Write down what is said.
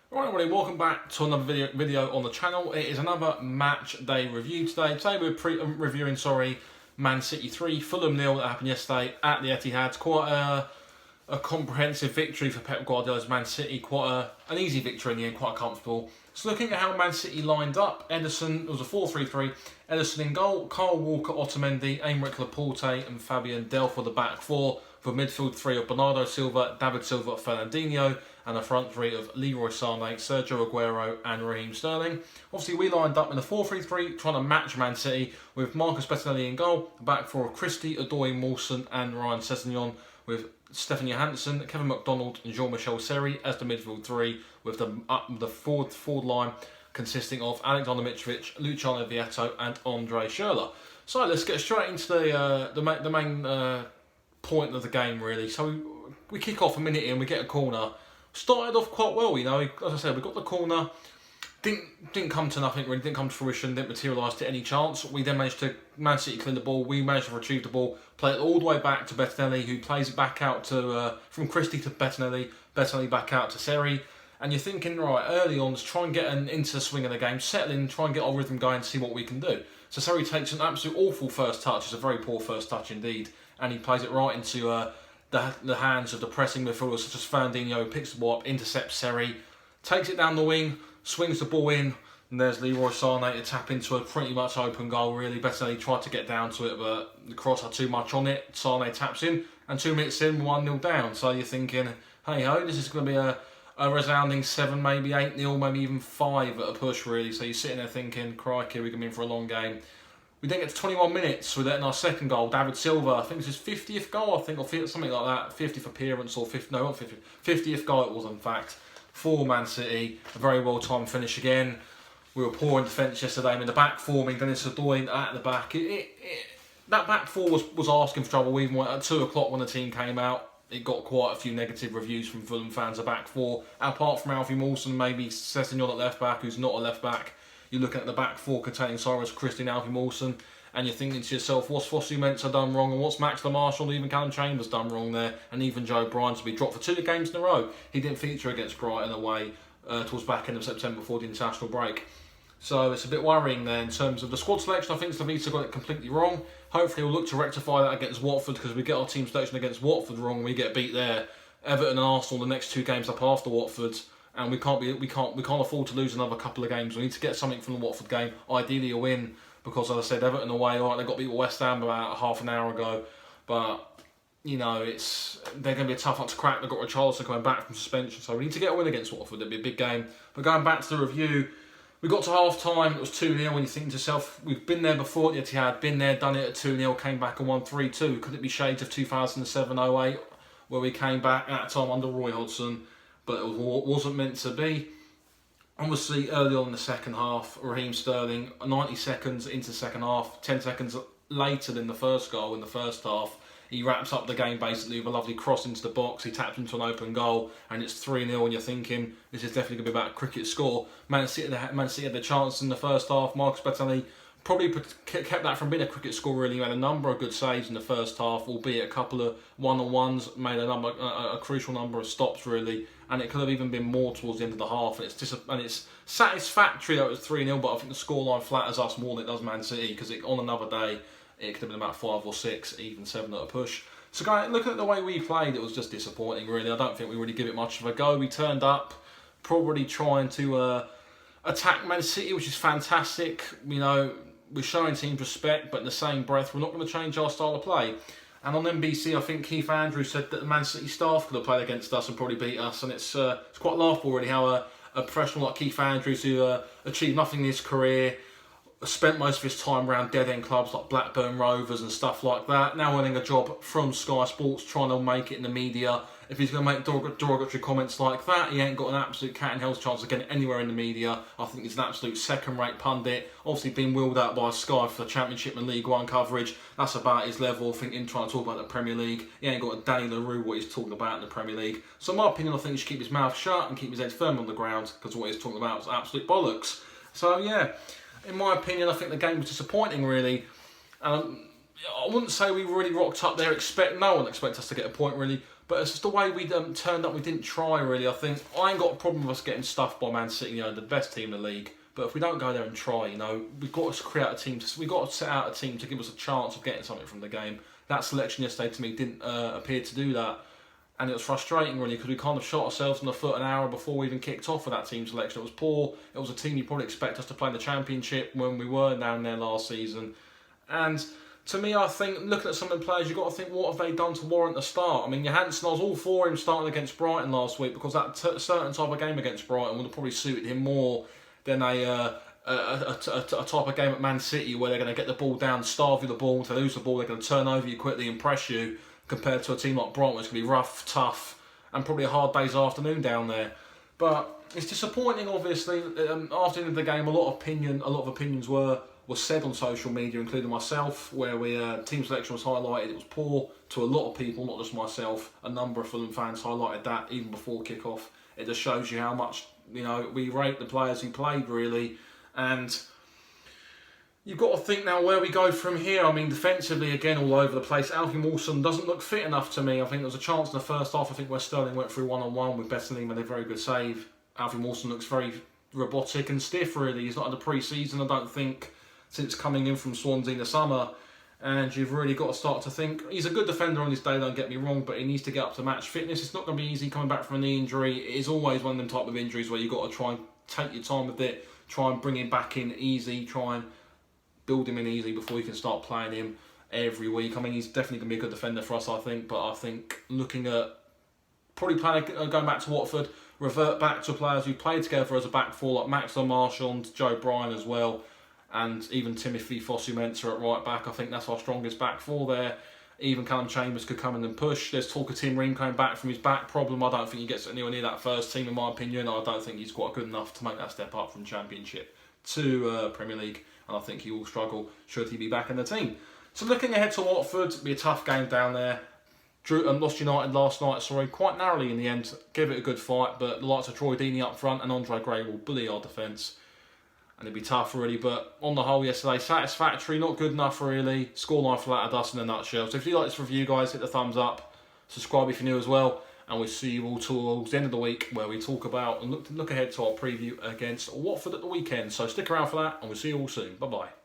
Right, everybody, welcome back to another video on the channel. It is another match day review today. Today we're reviewing, Man City 3, Fulham 0 that happened yesterday at the Etihad. Quite a comprehensive victory for Pep Guardiola's Man City. Quite an easy victory in the end, quite comfortable. So looking at how Man City lined up, Ederson, it was a 4-3-3. Ederson in goal, Kyle Walker, Otamendi, Aymeric Laporte and Fabian Delph were the back four. For midfield three of Bernardo Silva, David Silva, Fernandinho, and a front three of Leroy Sané, Sergio Aguero and Raheem Sterling. Obviously we lined up in a 4-3-3 trying to match Man City with Marcus Bettinelli in goal, the back four of Christie, Odoi, Mawson and Ryan Sessegnon, with Stefan Johansson, Kevin McDonald and Jean-Michel Seri as the midfield three, with the forward line consisting of Alexander Mitrovic, Luciano Vietto and Andre Schürrle. So let's get straight into the main point of the game really. So we kick off a minute in, we get a corner. Started off quite well, you know. As I said, we got the corner. Didn't come to nothing really. Didn't come to fruition. Didn't materialise to any chance. We then managed to Man City clean the ball. We managed to retrieve the ball, play it all the way back to Bettinelli, who plays it back out to from Christie to Bettinelli. Bettinelli back out to Seri. And you're thinking, right, early on, let's try and get into the swing of the game, settle in, try and get our rhythm going, see what we can do. So Seri takes an absolute awful first touch. It's a very poor first touch indeed, and he plays it right into the hands of the pressing midfielders such as Fernandinho, picks the ball up, intercepts Seri, takes it down the wing, swings the ball in, and there's Leroy Sané to tap into a pretty much open goal really. Bettinelli tried to get down to it, but the cross had too much on it. Sané taps in, and 2 minutes in, 1-0 down. So you're thinking, hey ho, this is going to be a resounding 7, maybe 8-0, maybe even 5 at a push really. So you're sitting there thinking, crikey, we're going to be in for a long game. We then get to 21 minutes with our second goal, David Silva. I think it's his 50th goal, or something like that. 50th appearance, or 50, no, not 50th. 50th goal it was, in fact, for Man City. A very well-timed finish again. We were poor in defence yesterday. I mean, the back four, Dennis Odoi at the back. That back four was asking for trouble. Even at 2 o'clock when the team came out, it got quite a few negative reviews from Fulham fans, the back four. Apart from Alfie Mawson, maybe Sessegnon at left back, who's not a left back. You're looking at the back four containing Cyrus Christie and Alfie Mawson, and you're thinking to yourself, what's Fosu Mensah done wrong, and what's Max Marshall, even Callum Chambers done wrong there, and even Joe Bryan to be dropped for 2 games in a row. He didn't feature against Brighton away towards back end of September before the international break. So it's a bit worrying there in terms of the squad selection. I think Slavisa got it completely wrong. Hopefully we'll look to rectify that against Watford, because we get our team selection against Watford wrong, we get beat there. Everton and Arsenal the next 2 games up after Watford. And we can't afford to lose another couple of games. We need to get something from the Watford game, ideally a win, because as I said, Everton away, all right, they got beat with West Ham about half an hour ago, but you know they're going to be a tough one to crack. They've got Richarlison coming back from suspension, so we need to get a win against Watford. It'll be a big game. But going back to the review, we got to half time. It was 2-0. When you think to yourself, we've been there before at the Etihad, been there, done it at 2-0, came back and won 3-2. Could it be shades of 2007-08, where we came back at that time under Roy Hodgson? But it wasn't meant to be. Obviously, early on in the second half, Raheem Sterling, 90 seconds into the second half, 10 seconds later than the first goal in the first half, he wraps up the game basically with a lovely cross into the box. He taps into an open goal, and it's 3-0, and you're thinking, this is definitely going to be about a cricket score. Man City had the chance in the first half. Marcus Bettinelli probably kept that from being a cricket score really. He made a number of good saves in the first half, albeit a couple of one-on-ones, made a crucial number of stops really, and it could have even been more towards the end of the half. And it's satisfactory that it was 3-0, but I think the scoreline flatters us more than it does Man City, because on another day it could have been about 5 or 6, even 7 at a push. So guys, looking at the way we played, it was just disappointing really. I don't think we really give it much of a go. We turned up probably trying to attack Man City, which is fantastic. You know, we're showing teams respect, but in the same breath, we're not going to change our style of play. And on NBC, I think Keith Andrews said that the Man City staff could have played against us and probably beat us. And it's quite laughable, really, how a professional like Keith Andrews, who achieved nothing in his career, spent most of his time around dead-end clubs like Blackburn Rovers and stuff like that, now earning a job from Sky Sports, trying to make it in the media. If he's going to make derogatory comments like that, he ain't got an absolute cat and hell's chance of getting anywhere in the media. I think he's an absolute second-rate pundit. Obviously being wheeled out by Sky for the Championship and League One coverage. That's about his level. I think him trying to talk about the Premier League, he ain't got a Danny LaRue what he's talking about in the Premier League. So in my opinion, I think he should keep his mouth shut and keep his head firm on the ground, because what he's talking about is absolute bollocks. So yeah, in my opinion, I think the game was disappointing really. I wouldn't say we really rocked up there. No one expected us to get a point really. But it's just the way we turned up. We didn't try really. I think I ain't got a problem with us getting stuffed by Man City, the best team in the league. But if we don't go there and try, we've got to create a team. We've got to set out a team to give us a chance of getting something from the game. That selection yesterday to me didn't appear to do that. And it was frustrating really because we kind of shot ourselves in the foot an hour before we even kicked off with that team selection. It was poor. It was a team you probably expect us to play in the Championship when we were down there last season. And to me, I think, looking at some of the players, you've got to think, what have they done to warrant a start? I mean, Johansson, I was all for him starting against Brighton last week because that certain type of game against Brighton would have probably suited him more than a type of game at Man City where they're going to get the ball down, starve you the ball, if they lose the ball, they're going to turn over you quickly and press you, compared to a team like Brighton, which can be rough, tough, and probably a hard day's afternoon down there. But it's disappointing, obviously. After the end of the game, a lot of opinions were said on social media, including myself, where team selection was highlighted. It was poor to a lot of people, not just myself. A number of Fulham fans highlighted that even before kick-off. It just shows you how much we rate the players who played, really. And you've got to think now where we go from here. I mean, defensively, again, all over the place. Alfie Mawson doesn't look fit enough to me. I think there was a chance in the first half, I think, where Sterling went through one-on-one with Besseling, made a very good save. Alfie Mawson looks very robotic and stiff, really. He's not had the pre-season, I don't think, since coming in from Swansea in the summer. And you've really got to start to think, he's a good defender on his day, don't get me wrong, but he needs to get up to match fitness. It's not going to be easy coming back from a knee injury. It is always one of them type of injuries where you've got to try and take your time with it, try and bring him back in easy, try and build him in easy before you can start playing him every week. I mean, he's definitely going to be a good defender for us, I think, but I think looking at probably going back to Watford, revert back to players who played together as a back four, like Maxwell Marchand, Joe Bryan as well, and even Timothy Fosu-Mensah at right back. I think that's our strongest back four there. Even Callum Chambers could come in and push. There's talk of Tim Ream coming back from his back problem. I don't think he gets anywhere near that first team, in my opinion. I don't think he's quite good enough to make that step up from Championship to Premier League. And I think he will struggle should he be back in the team. So looking ahead to Watford, it'll be a tough game down there. Lost United last night, quite narrowly in the end. Give it a good fight, but the likes of Troy Deeney up front and Andre Gray will bully our defence. And it'll be tough, really. But on the whole, yesterday, satisfactory, not good enough, really. Scoreline flattered us in a nutshell. So if you like this review, guys, hit the thumbs up. Subscribe if you're new as well. And we'll see you all towards the end of the week where we talk about and look ahead to our preview against Watford at the weekend. So stick around for that, and we'll see you all soon. Bye-bye.